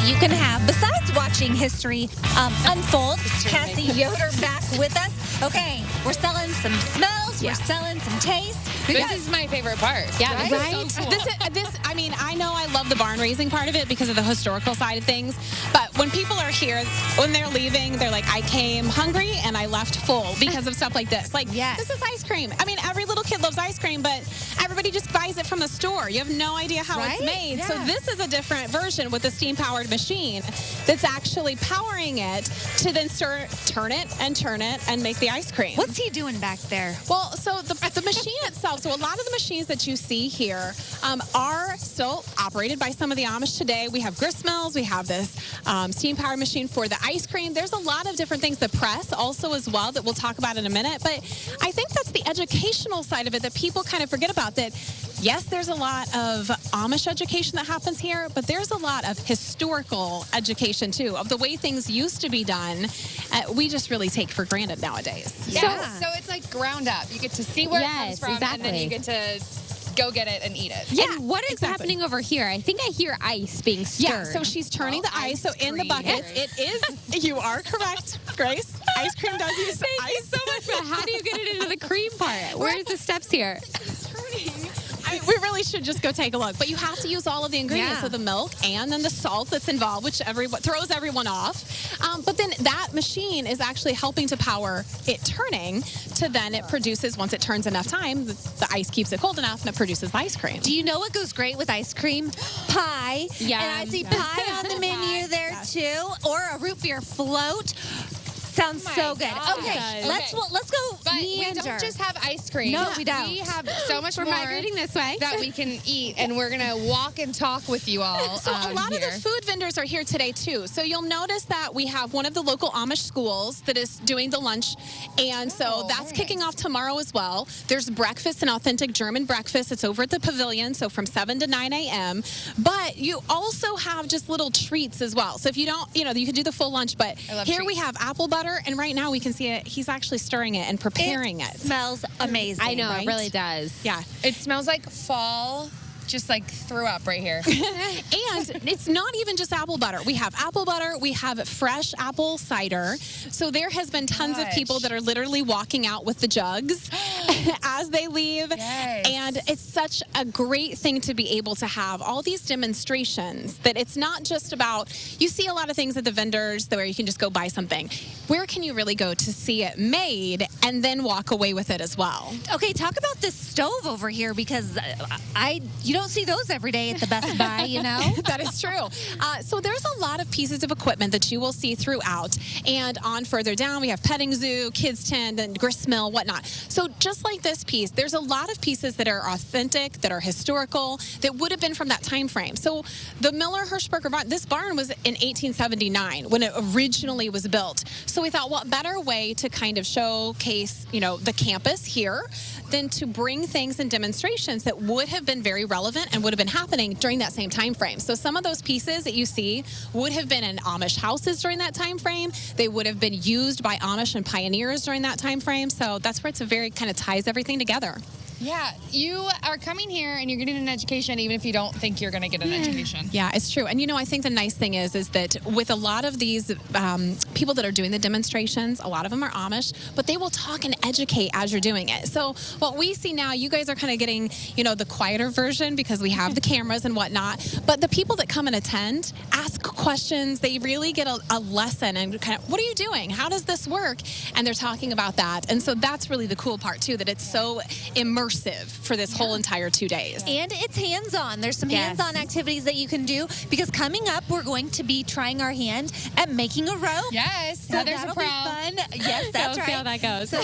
you can have besides watching history unfold. Cassie Yoder back with us. Okay, we're selling some smells. We're selling some tastes. This is my favorite part. Yeah, right? So cool. I mean, I know I love the barn raising part of it because of the historical side of things. But when people are here, when they're leaving, they're like, I came hungry and I left full because of stuff like this. Like, this is ice cream. I mean, every little kid loves ice cream, but everybody just buys it from the store. You have no idea how it's made. Yeah. So this is a different version with a steam-powered machine that's actually powering it to then turn it and make the ice cream. What's he doing back there? Well, so the machine itself, so a lot of the machines that you see here are still operated by some of the Amish today. We have grist mills. We have this steam-powered machine for the ice cream. There's a lot of different things. The press also as well that we'll talk about in a minute. But I think that's the educational side of it that people kind of forget about. That, yes, there's a lot of Amish education that happens here, but there's a lot of historical education, too, of the way things used to be done. We just really take for granted nowadays. Yeah. So it's like ground up. You get to see where it comes from, and then you get to go get it and eat it. Yeah. And what is happening over here? I think I hear ice being stirred. Yeah, so she's turning the ice. So in the buckets, it is, you are correct, Grace. Ice cream does use ice. So much, but how do you get it into the cream part? Where's the steps here? We really should just go take a look. But you have to use all of the ingredients of the milk and then the salt that's involved, which throws everyone off. But then that machine is actually helping to power it turning to then it produces, once it turns enough time, the ice keeps it cold enough and it produces ice cream. Do you know what goes great with ice cream? Pie. Yeah. And I see pie on the menu there too. Or a root beer float. Sounds so good. Okay, let's go. But we don't just have ice cream. No, we don't. We have so much more migrating this way that we can eat, and we're gonna walk and talk with you all. So a lot of the food vendors are here today too. So you'll notice that we have one of the local Amish schools that is doing the lunch, and so that's kicking off tomorrow as well. There's breakfast, an authentic German breakfast. It's over at the pavilion, so from 7 to 9 a.m. But you also have just little treats as well. So if you don't, you can do the full lunch. But here we have apple butter. And right now we can see it. He's actually stirring it and preparing it. Smells amazing. I know, right? it really does. Yeah. It smells like fall. Just like threw up right here. And it's not even just apple butter. We have apple butter. We have fresh apple cider. So there has been tons of people that are literally walking out with the jugs as they leave. Yes. And it's such a great thing to be able to have all these demonstrations that it's not just about, you see a lot of things at the vendors where you can just go buy something. Where can you really go to see it made and then walk away with it as well? Okay, talk about this stove over here because you don't see those every day at the Best Buy, That is true. So there's a lot of pieces of equipment that you will see throughout. And on further down, we have petting zoo, kids tent, and grist mill, whatnot. So just like this piece, there's a lot of pieces that are authentic, that are historical, that would have been from that time frame. So the Miller Hirschberger barn, this barn was in 1879 when it originally was built. So we thought, what better way to kind of showcase, the campus here than to bring things and demonstrations that would have been very relevant and would have been happening during that same time frame. So some of those pieces that you see would have been in Amish houses during that time frame. They would have been used by Amish and pioneers during that time frame. So that's where it's a very kind of ties everything together. Yeah, you are coming here and you're getting an education even if you don't think you're going to get an education. Yeah, it's true. And I think the nice thing is that with a lot of these people that are doing the demonstrations, a lot of them are Amish, but they will talk and educate as you're doing it. So what we see now, you guys are kind of getting, the quieter version because we have the cameras and whatnot. But the people that come and attend ask questions. They really get a lesson and kind of, what are you doing? How does this work? And they're talking about that. And so that's really the cool part too, that it's so immersive for this whole entire 2 days. And it's hands-on. There's some hands-on activities that you can do because coming up, we're going to be trying our hand at making a rope. Yes. So there's a that'll pro. be fun. Yes, that's So right. see how that goes. So